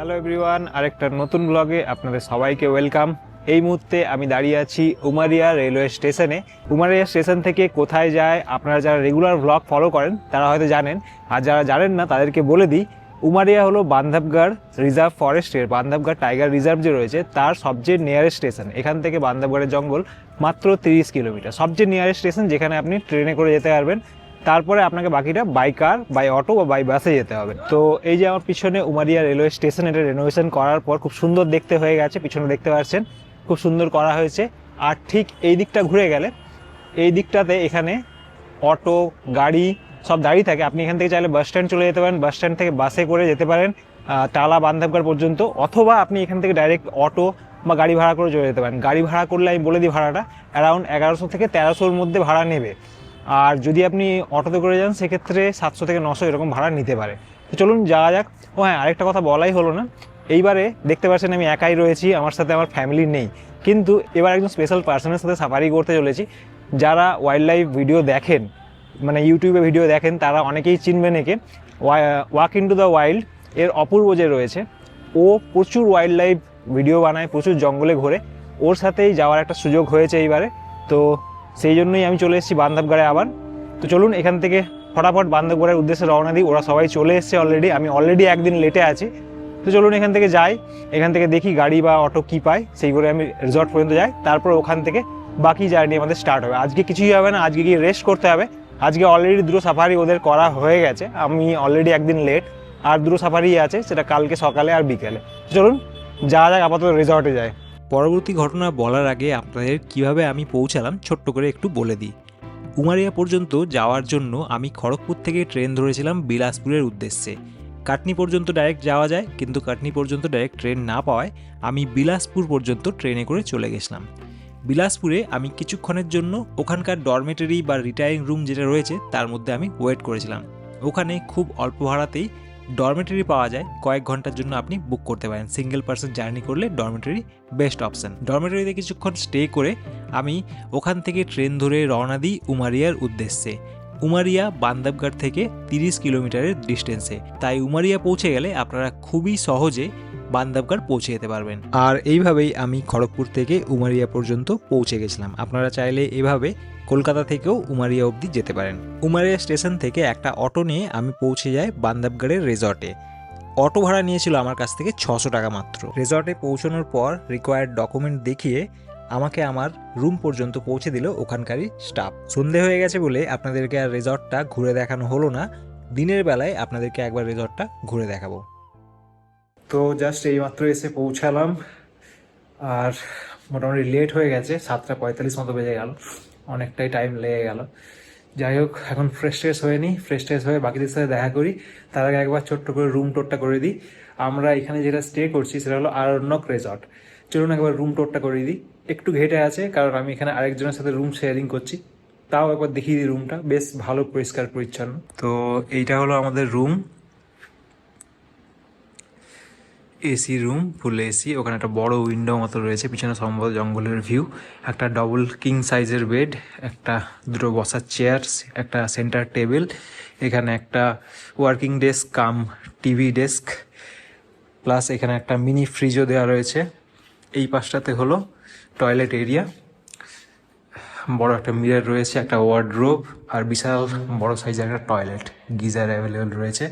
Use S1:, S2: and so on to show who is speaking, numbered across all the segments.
S1: Hello everyone, আরেকটা নতুন ব্লগে আপনাদের সবাইকে ওয়েলকাম। এই মুহূর্তে আমি দাঁড়িয়ে আছি উমারিয়া রেলওয়ে স্টেশনে। উমারিয়া স্টেশন থেকে কোথায় যায় আপনারা যারা রেগুলার ব্লগ ফলো করেন তারা হয়তো জানেন, আর যারা জানেন না তাদেরকে বলে দিই। উমারিয়া হলো বান্ধবগড় রিজার্ভ ফরেস্টের, বান্ধবগড় টাইগার রিজার্ভ যে রয়েছে তার সবচেয়ে নিয়ারেস্ট স্টেশন। এখান থেকে বান্ধবগড়ের জঙ্গল মাত্র 30 কিলোমিটার, সবচেয়ে নিয়ারেস্ট স্টেশন যেখানে আপনি ট্রেনে করে যেতে পারবেন। তারপরে আপনাকে বাকিটা বাই কার, বাই অটো বা বাই বাসে যেতে হবে। তো এই যে আমার পিছনে উমারিয়া রেলওয়ে স্টেশন, এটা রেনোভেশন করার পর খুব সুন্দর দেখতে হয়ে গেছে। পিছনে দেখতে পাচ্ছেন খুব সুন্দর করা হয়েছে। আর ঠিক এই দিকটা ঘুরে গেলে এই দিকটাতে এখানে অটো গাড়ি সব দাঁড়িয়ে থাকে। আপনি এখান থেকে চাইলে বাস স্ট্যান্ড চলে যেতে পারেন, বাস স্ট্যান্ড থেকে বাসে করে যেতে পারেন টালা বান্ধবগড় পর্যন্ত, অথবা আপনি এখান থেকে ডাইরেক্ট অটো বা গাড়ি ভাড়া করে চলে যেতে পারেন। গাড়ি ভাড়া করলে আমি বলে দিই ভাড়াটা অ্যারাউন্ড 1100 থেকে 1300-র মধ্যে ভাড়া নেবে। আর যদি আপনি অটোতে করে যান সেক্ষেত্রে 700 থেকে 900 এরকম ভাড়া নিতে পারে। তো চলুন যাওয়া যাক। ও হ্যাঁ, আরেকটা কথা বলাই হলো না, এইবারে দেখতে পাচ্ছেন আমি একাই রয়েছি, আমার সাথে আমার ফ্যামিলি নেই। কিন্তু এবার একজন স্পেশাল পার্সনের সাথে সাফারি করতে চলেছি। যারা ওয়াইল্ড লাইফ ভিডিও দেখেন, মানে ইউটিউবে ভিডিও দেখেন, তারা অনেকেই চিনবেন একে। ওয়াক ইনটু দ্য ওয়াইল্ড এর অপূর্ব যে রয়েছে, ও প্রচুর ওয়াইল্ড লাইফ ভিডিও বানায়, প্রচুর জঙ্গলে ঘোরে। ওর সাথেই যাওয়ার একটা সুযোগ হয়েছে এইবারে। তো সেই জন্যই আমি চলে এসেছি বান্ধবগড়ে আবার। তো চলুন এখান থেকে ফটাফট বান্ধবগড়ের উদ্দেশ্যে রওনা দিই। ওরা সবাই চলে এসছে অলরেডি, আমি অলরেডি একদিন লেটে আছি। তো চলুন এখান থেকে যাই, এখান থেকে দেখি গাড়ি বা অটো কী পাই, সেই করে আমি রিসর্ট পর্যন্ত যাই। তারপর ওখান থেকে বাকি জার্নি আমাদের স্টার্ট হবে। আজকে কিছুই হবে না, আজকে গিয়ে রেস্ট করতে হবে। আজকে অলরেডি দুটো সাফারি ওদের করা হয়ে গেছে, আমি অলরেডি একদিন লেট। আর দুটো সাফারি আছে, সেটা কালকে সকালে আর বিকেলে। চলুন যাওয়া যাক, আপাতত রিসর্টে যায়।
S2: পরবর্তী ঘটনা বলার আগে আপনাদের কিভাবে আমি পৌঁছালাম ছোট্ট করে একটু বলে দিই। উমারিয়া পর্যন্ত যাওয়ার জন্য আমি খড়গপুর থেকে ট্রেন ধরেছিলাম বিলাসপুরের উদ্দেশ্যে। কাটনি পর্যন্ত ডাইরেক্ট যাওয়া যায়, কিন্তু কাটনি পর্যন্ত ডাইরেক্ট ট্রেন না পাওয়ায় আমি বিলাসপুর পর্যন্ত ট্রেনে করে চলে গেছিলাম। বিলাসপুরে আমি কিছুক্ষণের জন্য ওখানকার ডরমেটরি বা রিটায়ারিং রুম যেটা রয়েছে তার মধ্যে আমি ওয়েট করেছিলাম। ওখানে খুব অল্প ভাড়াতেই ডরমেটরি পাওয়া যায়, কয়েক ঘন্টার জন্য আপনি বুক করতে পারেন। সিঙ্গেল পার্সন জার্নি করলে ডরমেটরি বেস্ট অপশান। ডরমেটরিতে কিছুক্ষণ স্টে করে আমি ওখান থেকে ট্রেন ধরে রওনা দিই উমারিয়ার উদ্দেশ্যে। উমারিয়া বান্ধবগড় থেকে 30 কিলোমিটারের ডিস্টেন্সে, তাই উমারিয়া পৌঁছে গেলে আপনারা খুবই সহজে বান্ধবগড় পৌঁছে যেতে পারবেন। আর এইভাবেই আমি খড়গপুর থেকে উমারিয়া পর্যন্ত পৌঁছে গেছিলাম। আপনারা চাইলে এভাবে কলকাতা থেকেও উমারিয়া অবধি যেতে পারেন। উমারিয়া স্টেশন থেকে একটা অটো নিয়ে আমি পৌঁছে যাই বান্ধবগড়ের রিসর্টে। অটো ভাড়া নিয়েছিল আমার কাছ থেকে 600 টাকা মাত্র। রিসর্টে পৌঁছানোর পর রিকোয়ার্ড ডকুমেন্ট দেখিয়ে আমাকে আমার রুম পর্যন্ত পৌঁছে দিল ওখানকারই স্টাফ। সন্ধে হয়ে গেছে বলে আপনাদেরকে আর রিসর্টটা ঘুরে দেখানো হলো না, দিনের বেলায় আপনাদেরকে একবার রিসর্টটা ঘুরে দেখাবো।
S1: তো জাস্ট এইমাত্র এসে পৌঁছালাম, আর মোটামুটি লেট হয়ে গেছে, 7:45 মতো বেজে গেল, অনেকটাই টাইম লেগে গেল। যাই হোক, এখন ফ্রেশ ট্রেশ হয়ে নিই, ফ্রেশ ট্রেশ হয়ে বাকিদের সাথে দেখা করি। তার আগে একবার ছোট্ট করে রুম টোরটা করে দিই। আমরা এখানে যেটা স্টে করছি সেটা হলো আরণ্যক রিসর্ট। চলুন একবার রুম টোরটা করে দিই। একটু ঘেটে আছে কারণ আমি এখানে আরেকজনের সাথে রুম শেয়ারিং করছি, তাও একবার দেখিয়ে দিই। রুমটা বেশ ভালো, পরিষ্কার পরিচ্ছন্ন। তো এইটা হলো আমাদের রুম, এসি রুম, ফুল এসি। ওখানে একটা বড় উইন্ডো মতো রয়েছে, পিছনে সম্ভবত জঙ্গলের ভিউ। একটা ডবল কিং সাইজের বেড, দুটো বসার চেয়ার, একটা সেন্টার টেবিল, এখানে একটা ওয়ার্কিং ডেস্ক কাম টিভি ডেস্ক, প্লাস এখানে একটা মিনি ফ্রিজও দেওয়া রয়েছে। এই পাশটাতে হলো টয়লেট এরিয়া, বড় একটা মিরর রয়েছে, একটা ওয়ার্ডরোব, আর বিশাল বড় সাইজের একটা টয়লেট, গিজার অ্যাভেলেবেল রয়েছে।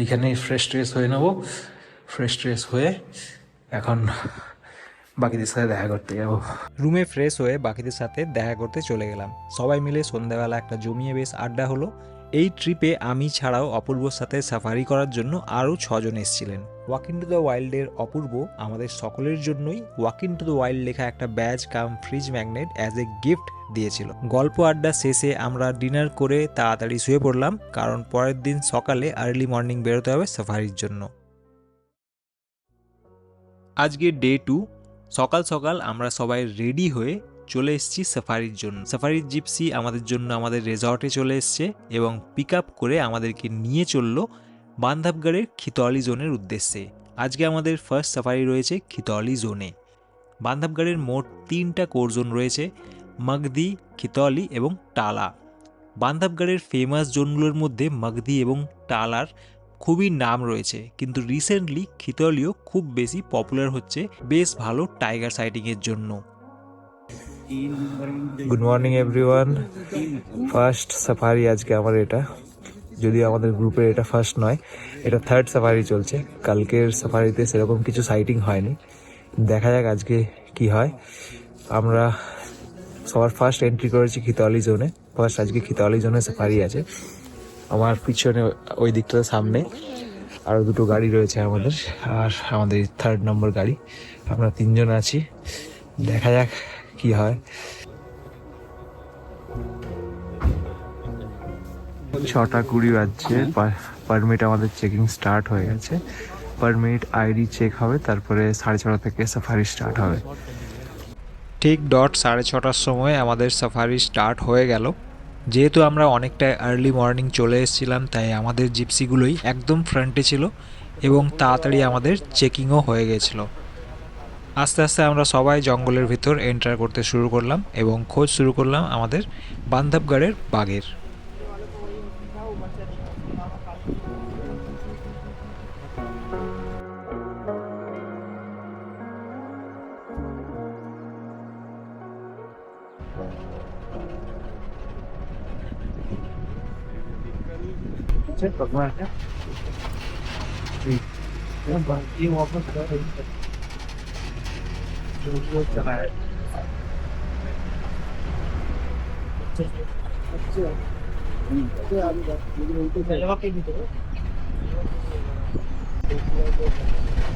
S1: এইখানে ফ্রেশ ট্রেশ হয়ে নেবো। ফ্রেশ ট্রেশ হয়ে এখন বাকিদের সাথে দেখা করতে যাবো।
S2: রুমে ফ্রেশ হয়ে বাকিদের সাথে দেখা করতে চলে গেলাম। সবাই মিলে সন্ধ্যাবেলা একটা জমিয়ে বেশ আড্ডা হলো। এই ট্রিপে আমি ছাড়াও অপূর্বর সাথে সাফারি করার জন্য আরও 6 জন এসেছিলেন। ওয়াক ইন টু দ্য ওয়াইল্ডের অপূর্ব আমাদের সকলের জন্যই walk into the wild লেখা একটা badge cum fridge magnet as a gift দিয়েছিল। গল্প আড্ডা শেষে আমরা ডিনার করে তাড়াতাড়ি শুয়ে পড়লাম, কারণ পরের দিন সকালে আর্লি মর্নিং বেরোতে হবে সাফারির জন্য। আজকে ডে 2। সকাল সকাল আমরা সবাই রেডি হয়ে চলে এসেছি সাফারির জন্য। সাফারির জিপসি আমাদের জন্য আমাদের রিসর্টে চলে এসছে এবং পিক আপ করে আমাদেরকে নিয়ে চললো বান্ধবগড়ের খিতলি জোনের উদ্দেশ্যে। আজকে আমাদের ফার্স্ট সাফারি রয়েছে খিতলি জোনে। বান্ধবগড়ের মোট 3টা কোর জোন রয়েছে, মগদি, খিতলি এবং টালা। বান্ধবগড়ের ফেমাস জোনগুলোর মধ্যে মগদি এবং টালার খুবই নাম রয়েছে, কিন্তু রিসেন্টলি খিতলিও খুব বেশি পপুলার হচ্ছে বেশ ভালো টাইগার সাইটিংয়ের জন্য।
S1: Good morning everyone. First safari আজকে আমার এটা, যদিও আমাদের গ্রুপের এটা ফার্স্ট নয়, এটা থার্ড সাফারি চলছে। কালকের সাফারিতে সেরকম কিছু সাইটিং হয়নি, দেখা যাক আজকে কি হয়। আমরা সবার ফার্স্ট এন্ট্রি করেছি খিতলি জোনে। ফার্স্ট আজকে খিতলি জোনে সাফারি আছে। আমার পিছনে ওই দিকটাতে সামনে আরও দুটো গাড়ি রয়েছে আমাদের, আর আমাদের থার্ড নম্বর গাড়ি। আমরা 3 জন আছি, দেখা যাক কি হয়। 6:20 বাজছে। পারমিট আমাদের চেকিং স্টার্ট হয়ে গেছে। পারমিট আইডি চেক হবে, তারপরে 6:30 থেকে সাফারি স্টার্ট হবে।
S2: ঠিক ডট 6:30টার সময় আমাদের সাফারি স্টার্ট হয়ে গেল। যেহেতু আমরা অনেকটা আর্লি মর্নিং চলে এসেছিলাম, তাই আমাদের জিপসিগুলোই একদম ফ্রন্টে ছিল এবং তাড়াতাড়ি আমাদের চেকিংও হয়ে গেছিলো। আস্তে আস্তে আমরা সবাই জঙ্গলের ভিতর এন্টার করতে শুরু করলাম এবং খোঁজ শুরু করলাম আমাদের বান্ধবগড়ের বাঘের।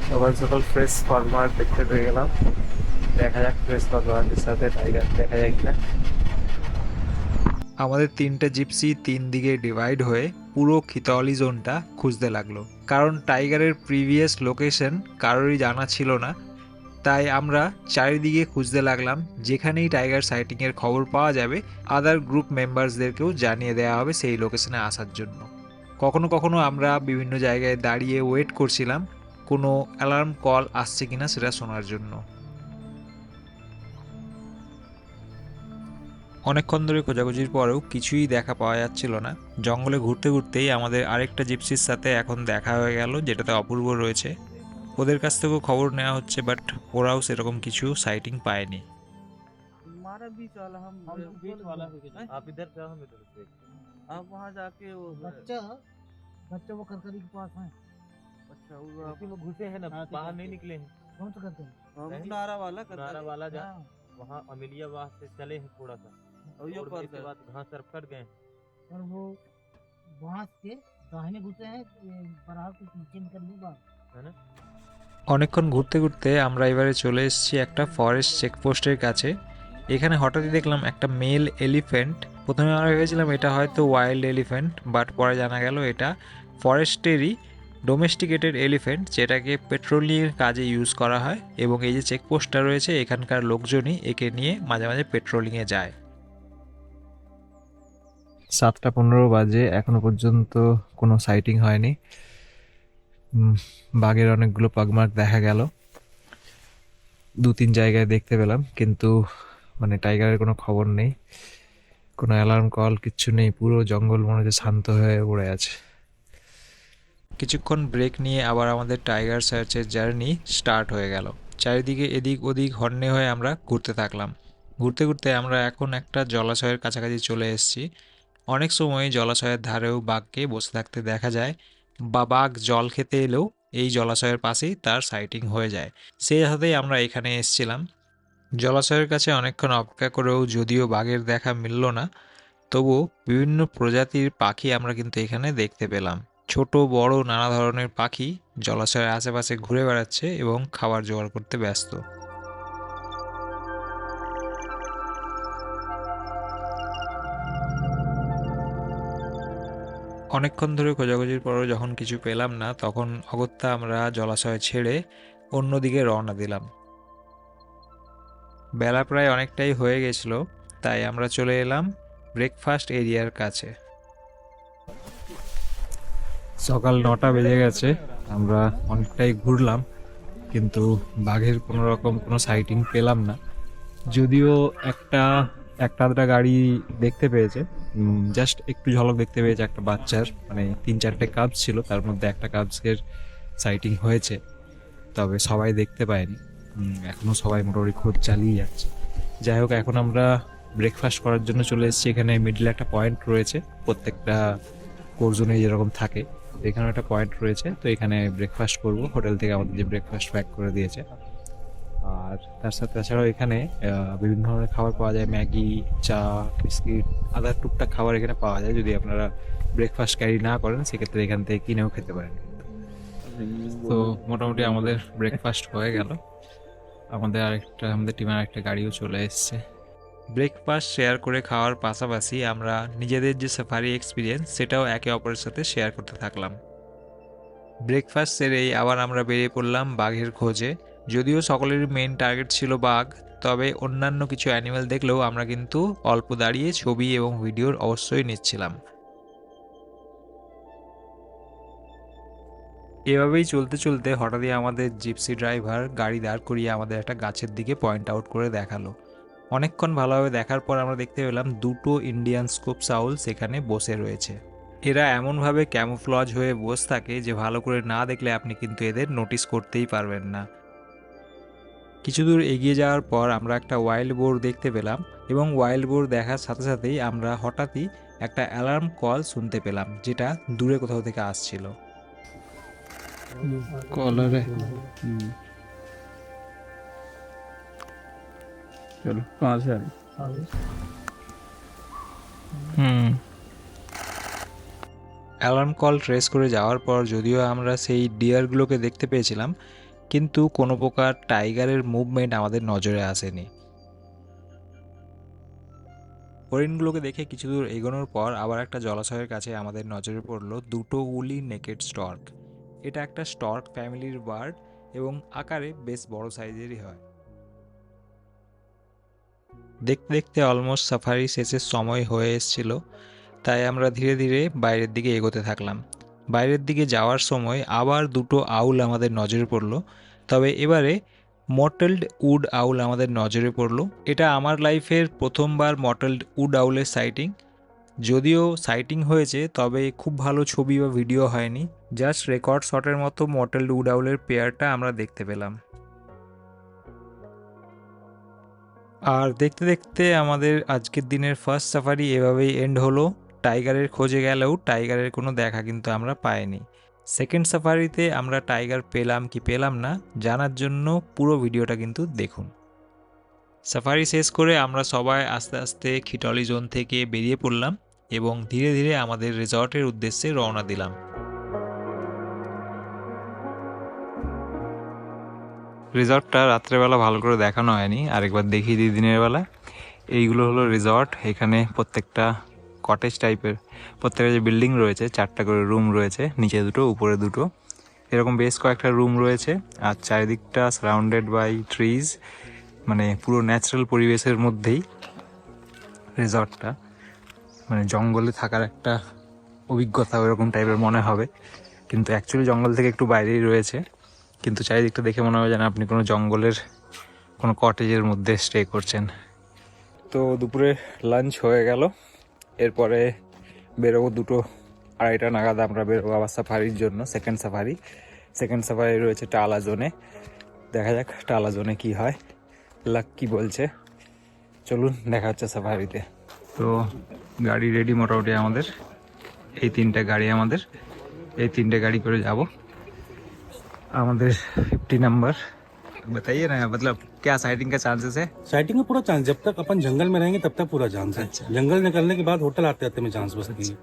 S1: সকাল সকাল ফ্রেশ ফার্মার দেখতে পেয়ে গেলাম, দেখা যাক ফ্রেশ ফার্মারের সাথে টাইগার দেখা যায় কিনা।
S2: আমাদের 3টে জিপসি 3 দিকে ডিভাইড হয়ে পুরো খিতলি জোনটা খুঁজতে লাগলো, কারণ টাইগারের প্রিভিয়াস লোকেশন কারোরই জানা ছিল না। তাই আমরা চারিদিকে খুঁজতে লাগলাম, যেখানেই টাইগার সাইটিংয়ের খবর পাওয়া যাবে আদার গ্রুপ মেম্বার্সদেরকেও জানিয়ে দেওয়া হবে সেই লোকেশনে আসার জন্য। কখনো কখনো আমরা বিভিন্ন জায়গায় দাঁড়িয়ে ওয়েট করছিলাম কোনো অ্যালার্ম কল আসছে কিনা সেটা শোনার জন্য। অনেকক্ষণ ধরে খোঁজাখুঁজির পরেও কিছুই দেখা পাওয়া যাচ্ছিল না। জঙ্গলে ঘুরতে ঘুরতেই আমাদের আরেকটা জিপসির সাথে এখন দেখা হয়ে গেল, যেটাতে অপূর্ব রয়েছে। ওদের কাছ থেকেও খবর নেওয়া হচ্ছে, বাট ওরাও সেরকম কিছু সাইটিং পায়নি।
S3: हमारा बीच वाला हम बीच वाला आप इधर से हम इधर से आप वहाँ जाके वो
S4: बच्चा वो करकरी के पास है।
S3: अच्छा वो उसी में घुसे हैं ना, बाहर नहीं निकले हैं।
S4: कौन सा करते हैं?
S3: हम नारा वाला जा
S4: हाँ,
S3: वहाँ अमेलिया वहाँ से चले हैं थोड़ा सा और ये पर के बाद घास तरफ कट गए हैं।
S4: और वो वहाँ से दाहिने घुसे हैं, बराह के पीछे निकल ली बात
S3: है ना।
S2: অনেকক্ষণ ঘুরতে ঘুরতে আমরা এবারে চলে এসেছি একটা ফরেস্ট চেকপোস্টের কাছে। এখানে হঠাৎই দেখলাম একটা মেল এলিফ্যান্ট। প্রথমে আমরা ভেবেছিলাম এটা হয়তো ওয়াইল্ড এলিফ্যান্ট, বাট পরে জানা গেল এটা ফরেস্টেরই ডোমেস্টিকেটেড এলিফ্যান্ট, যেটাকে পেট্রোলিংয়ের কাজে ইউজ করা হয়। এবং এই যে চেকপোস্টটা রয়েছে, এখানকার লোকজনই একে নিয়ে মাঝে মাঝে পেট্রোলিংয়ে যায়।
S1: 7:15 বাজে, এখনো পর্যন্ত কোনো সাইটিং হয়নি। বাঘের অনেকগুলো পাগমার্ক দেখা গেল, 2-3 জায়গায় দেখতে পেলাম, কিন্তু মানে টাইগারের কোনো খবর নেই, কোনো অ্যালার্ম কল কিচ্ছু নেই। পুরো জঙ্গল মনে হচ্ছে শান্ত হয়ে পড়ে আছে।
S2: কিছুক্ষণ ব্রেক নিয়ে আবার আমাদের টাইগার সার্চের জার্নি স্টার্ট হয়ে গেল। চারিদিকে এদিক ওদিক হন্যে হয়ে আমরা ঘুরতে থাকলাম। ঘুরতে ঘুরতে আমরা এখন একটা জলাশয়ের কাছাকাছি চলে এসেছি। অনেক সময় জলাশয়ের ধারেও বাঘকে বসে থাকতে দেখা যায়, বা বাঘ জল খেতে এলেও এই জলাশয়ের পাশেই তার সাইটিং হয়ে যায়। সেই সাথেই আমরা এখানে এসেছিলাম। জলাশয়ের কাছে অনেকক্ষণ অপেক্ষা করেও যদিও বাঘের দেখা মিলল না, তবুও বিভিন্ন প্রজাতির পাখি আমরা কিন্তু এখানে দেখতে পেলাম। ছোট বড় নানা ধরনের পাখি জলাশয়ের আশেপাশে ঘুরে বেড়াচ্ছে এবং খাবার জোগাড় করতে ব্যস্ত। অনেকক্ষণ ধরে খোঁজাখুঁজির পরও যখন কিছু পেলাম না, তখন অগত্যা আমরা জলাশয় ছেড়ে অন্যদিকে রওনা দিলাম। বেলা প্রায় অনেকটাই হয়ে গেছিল, তাই আমরা চলে এলাম ব্রেকফাস্ট এরিয়ার কাছে।
S1: সকাল 9টা বেজে গেছে, আমরা অনেকটাই ঘুরলাম, কিন্তু বাঘের কোনো রকম কোনো সাইটিং পেলাম না। যদিও একটা আধটা গাড়ি দেখতে পেয়েছে, জাস্ট একটু ঝলক দেখতে পেয়েছে একটা বাচ্চার, মানে 3-4টে কাবস ছিল, তার মধ্যে একটা কাবসের সাইটিং হয়েছে, তবে সবাই দেখতে পায়নি। এখনও সবাই মোটামুটি খোঁজ চালিয়ে যাচ্ছে। যাই হোক, এখন আমরা ব্রেকফাস্ট করার জন্য চলে এসেছি। এখানে মিডলে একটা পয়েন্ট রয়েছে, প্রত্যেকটা কোর্জনে যেরকম থাকে, তো এখানে একটা পয়েন্ট রয়েছে, তো এখানে ব্রেকফাস্ট করব। হোটেল থেকে আমাদের যে ব্রেকফাস্ট প্যাক করে দিয়েছে। আর তাছাড়াও এখানে বিভিন্ন ধরনের খাবার পাওয়া যায়, ম্যাগি, চা, বিস্কিট, আদার টুকটাক খাবার এখানে পাওয়া যায়। যদি আপনারা ব্রেকফাস্ট ক্যারি না করেন সেক্ষেত্রে এখান থেকে কিনেও খেতে পারেন। তো মোটামুটি আমাদের ব্রেকফাস্ট হয়ে গেল। আমাদের টিমের আরেকটা গাড়িও চলে এসছে।
S2: ব্রেকফাস্ট শেয়ার করে খাওয়ার পাশাপাশি আমরা নিজেদের যে সাফারি এক্সপিরিয়েন্স সেটাও একে অপরের সাথে শেয়ার করতে থাকলাম। ব্রেকফাস্ট সেরেই আবার আমরা বেরিয়ে পড়লাম বাঘের খোঁজে। যদিও সকলের মেইন টার্গেট ছিল বাঘ, তবে অন্যান্য কিছু অ্যানিমেল দেখলেও আমরা কিন্তু অল্প দাঁড়িয়ে ছবি এবং ভিডিওর অবশ্যই নিচ্ছিলাম। এভাবেই চলতে চলতে হঠাৎই আমাদের জিপসি ড্রাইভার গাড়ি দাঁড় করিয়ে আমাদের একটা গাছের দিকে পয়েন্ট আউট করে দেখালো। অনেকক্ষণ ভালোভাবে দেখার পর আমরা দেখতে পেলাম দুটো ইন্ডিয়ান স্কুপ সাউল সেখানে বসে রয়েছে। এরা এমনভাবে ক্যামোফ্লজ হয়ে বসে থাকে যে ভালো করে না দেখলে আপনি কিন্তু এদের নোটিস করতেই পারবেন না। কিছু দূর এগিয়ে যাওয়ার পর আমরা একটা ওয়াইল্ড বোর দেখতে পেলাম এবং ওয়াইল্ড বোর দেখার সাথে সাথেই আমরা হঠাৎই একটা অ্যালার্ম কল শুনতে পেলাম, যেটা দূরে কোথাও থেকে আসছিল।
S1: কলারে চলো, कहाँ से आ रही?
S2: অ্যালার্ম কল ট্রেস করে যাওয়ার পর যদিও আমরা সেই ডিয়ারগুলোকে দেখতে পেয়েছিলাম, কিন্তু কোনো প্রকার টাইগারের মুভমেন্ট আমাদের নজরে আসেনি। হরিণগুলোকে দেখে কিছু দূর এগোনোর পর আবার একটা জলাশয়ের কাছে আমাদের নজরে পড়লো দুটো উলি নেকেড স্টর্ক। এটা একটা স্টর্ক ফ্যামিলির বার্ড এবং আকারে বেশ বড় সাইজেরই হয়। দেখতে দেখতে অলমোস্ট সাফারি শেষের সময় হয়ে এসেছিল, তাই আমরা ধীরে ধীরে বাইরের দিকে এগোতে থাকলাম। বাইরের দিকে যাওয়ার সময় আবার দুটো আউল আমাদের নজরে পড়লো, তবে এবারে মটেলড উড আউল আমাদের নজরে পড়লো। এটা আমার লাইফের প্রথমবার মটেলড উড আউলের সাইটিং। যদিও সাইটিং হয়েছে, তবে খুব ভালো ছবি বা ভিডিও হয়নি, জাস্ট রেকর্ড শটের মতো মটেলড উড আউলের পেয়ারটা আমরা দেখতে পেলাম। আর দেখতে দেখতে আমাদের আজকের দিনের ফার্স্ট সাফারি এভাবেই এন্ড হলো। টাইগারের খোঁজে গেলেও টাইগারের কোনো দেখা কিন্তু আমরা পাইনি। সেকেন্ড সাফারিতে আমরা টাইগার পেলাম কি পেলাম না জানার জন্য পুরো ভিডিওটা কিন্তু দেখুন। সাফারি শেষ করে আমরা সবাই আস্তে আস্তে খিটলি জোন থেকে বেরিয়ে পড়লাম এবং ধীরে ধীরে আমাদের রিসর্টের উদ্দেশ্যে রওনা দিলাম।
S1: রিসর্টটা রাত্রেবেলা ভালো করে দেখানো হয়নি, আরেকবার দেখিয়ে দিই দিনের বেলা। এইগুলো হলো রিসর্ট। এখানে প্রত্যেকটা কটেজ টাইপের প্রত্যেকটা যে বিল্ডিং রয়েছে 4টা করে রুম রয়েছে, নিচে দুটো উপরে দুটো, এরকম বেশ কয়েকটা রুম রয়েছে। আর চারিদিকটা সারাউন্ডেড বাই ট্রিজ, মানে পুরো ন্যাচারাল পরিবেশের মধ্যেই রিসর্টটা, মানে জঙ্গলে থাকার একটা অভিজ্ঞতা ওরকম টাইপের মনে হবে, কিন্তু অ্যাকচুয়ালি জঙ্গল থেকে একটু বাইরেই রয়েছে। কিন্তু চারিদিকটা দেখে মনে হবে যেন আপনি কোনো জঙ্গলের কোনো কটেজের মধ্যে স্টে করছেন। তো দুপুরে লাঞ্চ হয়ে গেল, এরপরে বেরোবো 2-2:30 নাগাদ আমরা বেরোবো আবার সাফারির জন্য। সেকেন্ড সাফারি রয়েছে টালা জোনে। দেখা যাক টালা জোনে কী হয়, লাক কি বলছে। চলুন দেখা হচ্ছে সাফারিতে। তো গাড়ি রেডি মোটামুটি আমাদের, এই 3টে গাড়ি আমাদের, এই 3টে গাড়ি করে যাব আমাদের 50 नंबर। बताइए ना, मतलब क्या साइटिंग का चांसेस है?
S5: साइटिंग का पूरा चांस, जब तक अपन जंगल में रहेंगे तब तक पूरा चांस है।
S1: अच्छा।
S5: जंगल निकलने के बाद होटल आते आते में चांस बचती है।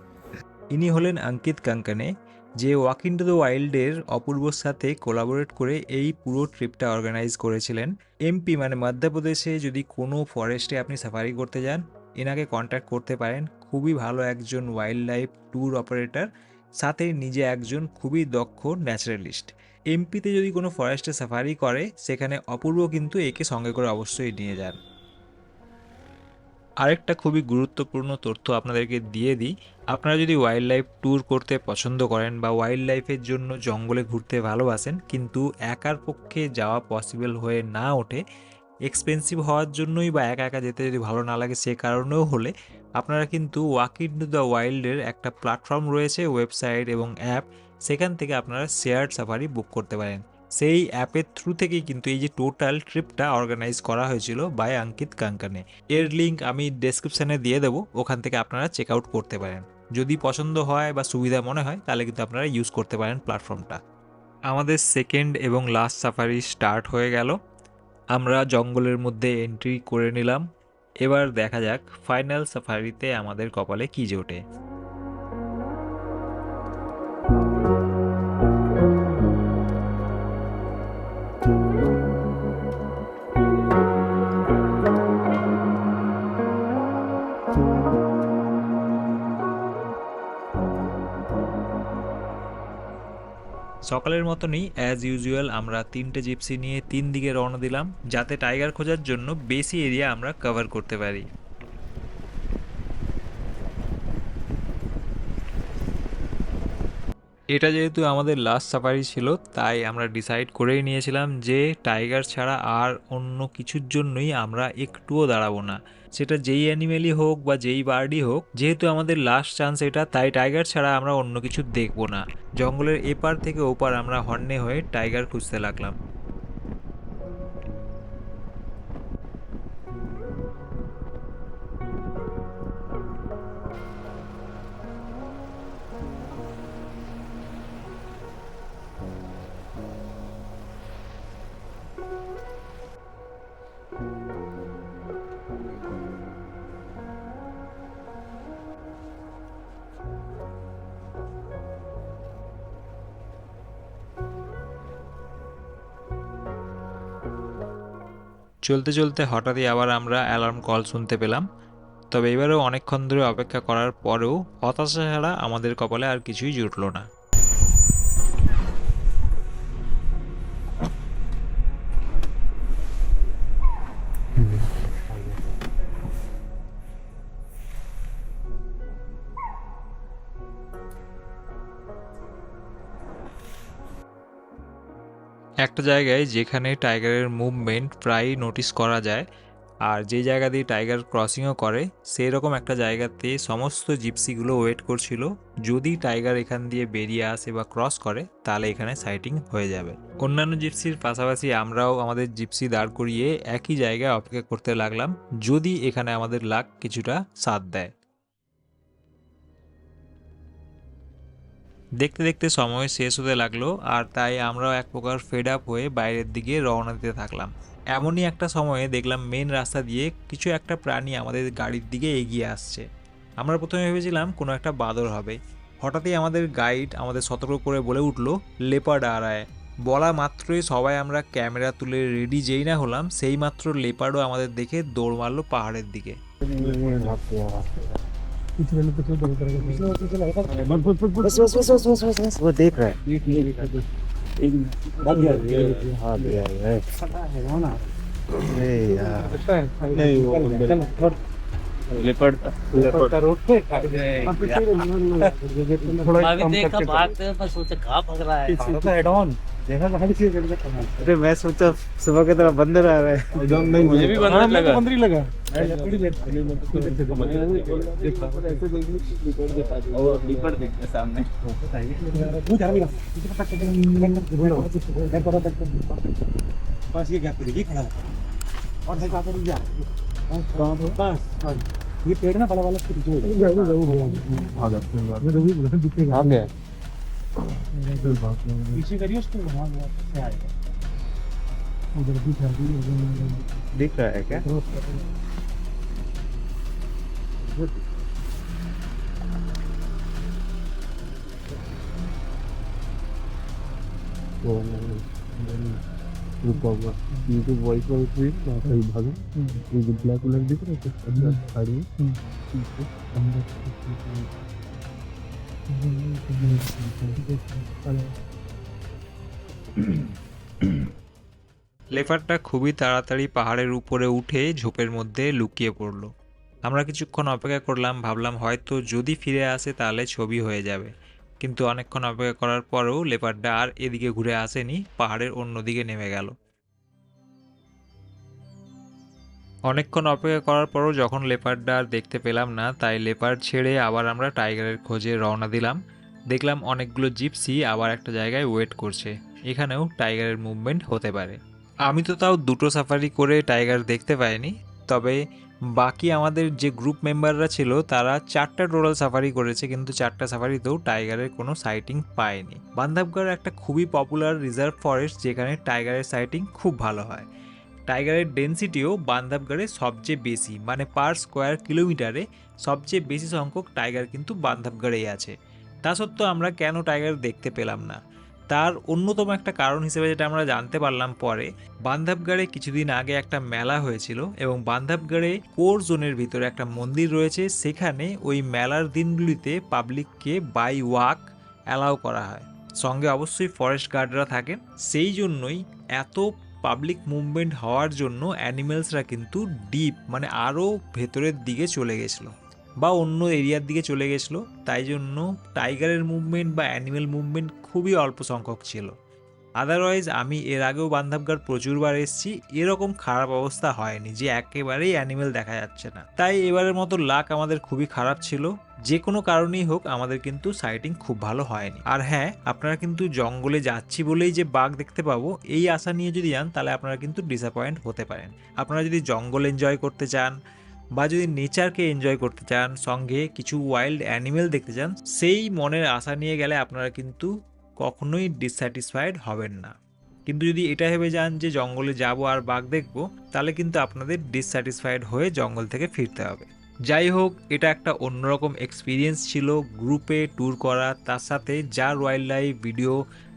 S2: ইনি হলেন অঙ্কিত কাঙ্কানে, যে ওয়াক ইনটু দ্য ওয়াইল্ডের অপূর্বর সাথে কোলাবোরেট করে এই পুরো ট্রিপটা অর্গানাইজ করেছিলেন। এমপি মানে মধ্যপ্রদেশে যদি কোনো ফরেস্টে আপনি সাফারি করতে যান, এনাকে কন্ট্যাক্ট করতে পারেন। খুবই ভালো একজন ওয়াইল্ড লাইফ ট্যুর অপারেটর, সাথে নিজে একজন খুবই দক্ষ ন্যাচারালিস্ট। এমপিতে যদি কোনো ফরেস্টে সাফারি করে, সেখানে অপূর্ব কিন্তু একে সঙ্গে করে অবশ্যই নিয়ে যান। আরেকটা খুবই গুরুত্বপূর্ণ তথ্য আপনাদেরকে দিয়ে দিই, আপনারা যদি ওয়াইল্ড লাইফ ট্যুর করতে পছন্দ করেন বা ওয়াইল্ড লাইফের জন্য জঙ্গলে ঘুরতে ভালোবাসেন, কিন্তু একার পক্ষে যাওয়া পসিবল হয়ে না ওঠে, এক্সপেন্সিভ হওয়ার জন্যই বা একা একা যেতে যদি ভালো না লাগে সে কারণেও হলে, আপনারা কিন্তু ওয়াক ইনটু দ্য ওয়াইল্ডের একটা প্ল্যাটফর্ম রয়েছে, ওয়েবসাইট এবং অ্যাপ, সেখান থেকে আপনারা শেয়ার্ড সাফারি বুক করতে পারেন। সেই অ্যাপের থ্রু থেকেই কিন্তু এই যে টোটাল ট্রিপটা অর্গানাইজ করা হয়েছিল বাই অঙ্কিত কাঙ্কানে। এর লিঙ্ক আমি ডেসক্রিপশানে দিয়ে দেবো, ওখান থেকে আপনারা চেক আউট করতে পারেন। যদি পছন্দ হয় বা সুবিধা মনে হয় তাহলে কিন্তু আপনারা ইউজ করতে পারেন প্ল্যাটফর্মটা। আমাদের সেকেন্ড এবং লাস্ট সাফারি স্টার্ট হয়ে গেল। আমরা জঙ্গলের মধ্যে এন্ট্রি করে নিলাম। এবার দেখা যাক ফাইনাল সাফারিতে আমাদের কপালে কী জোটে। সকালের মতনই অ্যাজ ইউজুয়াল আমরা 3টে জিপসি নিয়ে 3 দিকে রওনা দিলাম, যাতে টাইগার খোঁজার জন্য বেশি এরিয়া আমরা কভার করতে পারি। এটা যেহেতু আমাদের লাস্ট সাফারি ছিল, তাই আমরা ডিসাইড করেই নিয়েছিলাম যে টাইগার ছাড়া আর অন্য কিছুর জন্যই আমরা একটুও দাঁড়াবো না, সেটা যেই অ্যানিমেলই হোক বা যেই বার্ডই হোক। যেহেতু আমাদের লাস্ট চান্স এটা, তাই টাইগার ছাড়া আমরা অন্য কিছু দেখবো না। জঙ্গলের এপার থেকে ওপার আমরা হর্নে হয়ে টাইগার খুঁজতে লাগলাম। চলতে চলতে হঠাৎই আবার আমরা অ্যালার্ম কল শুনতে পেলাম। তবে এবারেও অনেকক্ষণ ধরে অপেক্ষা করার পরেও হতাশা ছাড়া আমাদের কপালে আর কিছুই জুটল না। একটা জায়গায় যেখানে টাইগারের মুভমেন্ট প্রায় নোটিস করা যায়, আর যে জায়গা দিয়ে টাইগার ক্রসিংও করে, সেই রকম একটা জায়গাতে সমস্ত জিপসিগুলো ওয়েট করছিল। যদি টাইগার এখান দিয়ে বেরিয়ে আসে বা ক্রস করে তাহলে এখানে সাইটিং হয়ে যাবে। অন্যান্য জিপসির পাশাপাশি আমরাও আমাদের জিপসি দাঁড় করিয়ে একই জায়গায় অপেক্ষা করতে লাগলাম, যদি এখানে আমাদের লাক কিছুটা সাথ দেয়। দেখতে দেখতে সময় শেষ হতে লাগলো, আর তাই আমরাও এক প্রকার ফেড আপ হয়ে বাইরের দিকে রওনা দিতে থাকলাম। এমনই একটা সময়ে দেখলাম মেন রাস্তা দিয়ে কিছু একটা প্রাণী আমাদের গাড়ির দিকে এগিয়ে আসছে। আমরা প্রথমে ভেবেছিলাম কোনো একটা বাদর হবে। হঠাৎই আমাদের গাইড আমাদের সতর্ক করে বলে উঠলো, লেপার্ড आ रहा है। বলা মাত্রই সবাই আমরা ক্যামেরা তুলে রেডি যেই না হলাম, সেই মাত্র লেপার্ডও আমাদের দেখে দৌড় মারলো পাহাড়ের দিকে।
S1: वो देख रहा है।
S3: अभी देखा भागते हैं, मैं सोचा कहाँ भाग रहा है।
S1: अरे मैं सोचा सुबह की तरह बंदर आ रहा है।
S3: मुझे भी बंदर लगा।
S5: बंदरी लगा
S3: और लीपर देखते सामने।
S5: पास ये गैप देखिए खड़ा है और है का जा पास ये पेड़ ना बड़ा वाला पीछे आ गया पीछे करिए उसको वहां से आएगा उधर भी
S1: दिख रहा है क्या?
S5: ये वॉइस भागो ये ब्लैक कलर दिख रहा है अंदर गाड़ी
S2: লেপার্ডটা খুবই তাড়াতাড়ি পাহাড়ের উপরে উঠে ঝোপের মধ্যে লুকিয়ে পড়ল। আমরা কিছুক্ষণ অপেক্ষা করলাম, ভাবলাম হয়তো যদি ফিরে আসে তাহলে ছবি হয়ে যাবে। কিন্তু অনেকক্ষণ অপেক্ষা করার পরেও লেপার্ডটা আর এদিকে ঘুরে আসেনি, পাহাড়ের অন্যদিকে নেমে গেল। অনেকক্ষণ অপেক্ষা করার পরও যখন লেপার্ডটা আর দেখতে পেলাম না, তাই লেপার্ড ছেড়ে আবার আমরা টাইগারের খোঁজে রওনা দিলাম। দেখলাম অনেকগুলো জিপসি আবার একটা জায়গায় ওয়েট করছে, এখানেও টাইগারের মুভমেন্ট হতে পারে। আমি তো তাও দুটো সাফারি করে টাইগার দেখতে পাইনি, তবে বাকি আমাদের যে গ্রুপ মেম্বাররা ছিল তারা 4টা টোটাল সাফারি করেছে, কিন্তু 4টা সাফারিতেও টাইগারের কোনো সাইটিং পায়নি। বান্ধবগড় একটা খুবই পপুলার রিজার্ভ ফরেস্ট যেখানে টাইগারের সাইটিং খুব ভালো হয়। টাইগারের ডেন্সিটিও বান্ধবগড়ে সবচেয়ে বেশি, মানে পার স্কোয়ার কিলোমিটারে সবচেয়ে বেশি সংখ্যক টাইগার কিন্তু বান্ধবগড়েই আছে। তা সত্ত্বেও আমরা কেন টাইগার দেখতে পেলাম না, তার অন্যতম একটা কারণ হিসেবে যেটা আমরা জানতে পারলাম পরে, বান্ধবগড়ে কিছুদিন আগে একটা মেলা হয়েছিল এবং বান্ধবগড়ে কোর জোনের ভিতরে একটা মন্দির রয়েছে, সেখানে ওই মেলার দিনগুলিতে পাবলিককে বাই ওয়াক অ্যালাউ করা হয়, সঙ্গে অবশ্যই ফরেস্ট গার্ডরা থাকেন। সেই জন্যই এত পাবলিক মুভমেন্ট হওয়ার জন্য অ্যানিমেলসরা কিন্তু ডিপ, মানে আরও ভেতরের দিকে চলে গেছিলো বা অন্য এরিয়ার দিকে চলে গেছিলো, তাই জন্য টাইগারের মুভমেন্ট বা অ্যানিমেল মুভমেন্ট খুবই অল্প সংখ্যক ছিল। আদারওয়াইজ আমি এর আগেও বান্ধবগড় প্রচুরবার এসেছি, এরকম খারাপ অবস্থা হয়নি যে একেবারেই অ্যানিমেল দেখা যাচ্ছে না। তাই এবারের মতো লাক আমাদের খুবই খারাপ ছিল, যে কোনো কারণেই হোক আমাদের কিন্তু সাইটিং খুব ভালো হয়নি। আর হ্যাঁ, আপনারা কিন্তু জঙ্গলে যাচ্ছি বলেই যে বাঘ দেখতে পাবো এই আশা নিয়ে যদি যান তাহলে আপনারা কিন্তু ডিসঅ্যাপয়েন্ট হতে পারেন। আপনারা যদি জঙ্গল এনজয় করতে চান বা যদি নেচারকে এনজয় করতে চান, সঙ্গে কিছু ওয়াইল্ড অ্যানিমেল দেখতে চান, সেই মনের আশা নিয়ে গেলে আপনারা কিন্তু কখনোই ডিসস্যাটিসফাইড হবেন না। কিন্তু যদি এটা ভেবে যান যে জঙ্গলে যাব আর বাঘ দেখব, তাহলে কিন্তু আপনাদের ডিসস্যাটিসফাইড হয়ে জঙ্গল থেকে ফিরতে হবে। যাই হোক, এটা একটা অন্যরকম এক্সপিরিয়েন্স ছিল গ্রুপে ট্যুর করা, তার সাথে যার ওয়াইল্ড লাইফ ভিডিও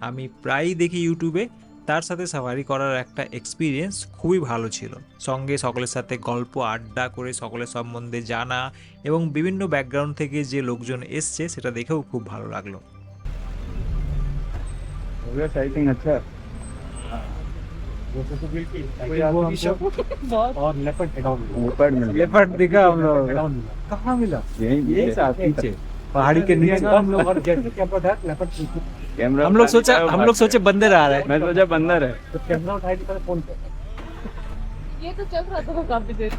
S2: আমি প্রায়ই দেখি ইউটিউবে, তার সাথে সাফারি করার একটা এক্সপিরিয়েন্স খুবই ভালো ছিল। সঙ্গে সকলের সাথে গল্প আড্ডা করে সকলের সম্বন্ধে জানা এবং বিভিন্ন ব্যাকগ্রাউন্ড থেকে যে লোকজন এসছে সেটা দেখেও খুব ভালো লাগলো।
S5: साइटिंग अच्छा है। और लेपर्ड दिखा हम लोग। कहाँ मिला? यही साथ पीछे पहाड़ी के नीचे हम लोग। और जैसे कैमरा
S1: हम लोग सोचे बंदर आ रहा है।
S5: मैं सोचा बंदर है।
S4: तो कैमरा उठाई थी फोन पे।
S6: ये तो चल रहा था काफी देर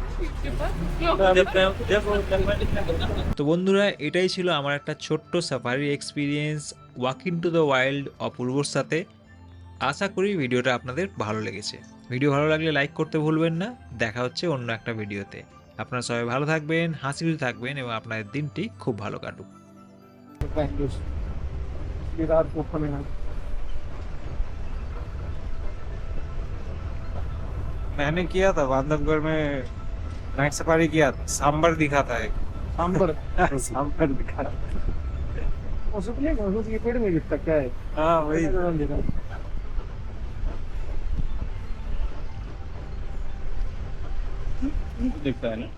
S2: তো বন্ধুরা, এটাই ছিল আমার একটা ছোট্ট safari experience walk into the wild অপূর্বর সাথে। আশা করি ভিডিওটা আপনাদের ভালো লেগেছে। ভিডিও ভালো লাগলে লাইক করতে ভুলবেন না। দেখা হচ্ছে অন্য একটা ভিডিওতে। আপনারা সবাই ভালো থাকবেন, হাসি খুশি থাকবেন এবং আপনাদের দিনটি খুব ভালো কাটুক।
S1: मैंने किया था बांधवगढ़ में, नाइट सफारी किया था, सांबर दिखा था एक।
S5: सांबर दिखा। उसके पेड़ में दिखता क्या है?
S1: हाँ वही।
S5: दिखता है ना?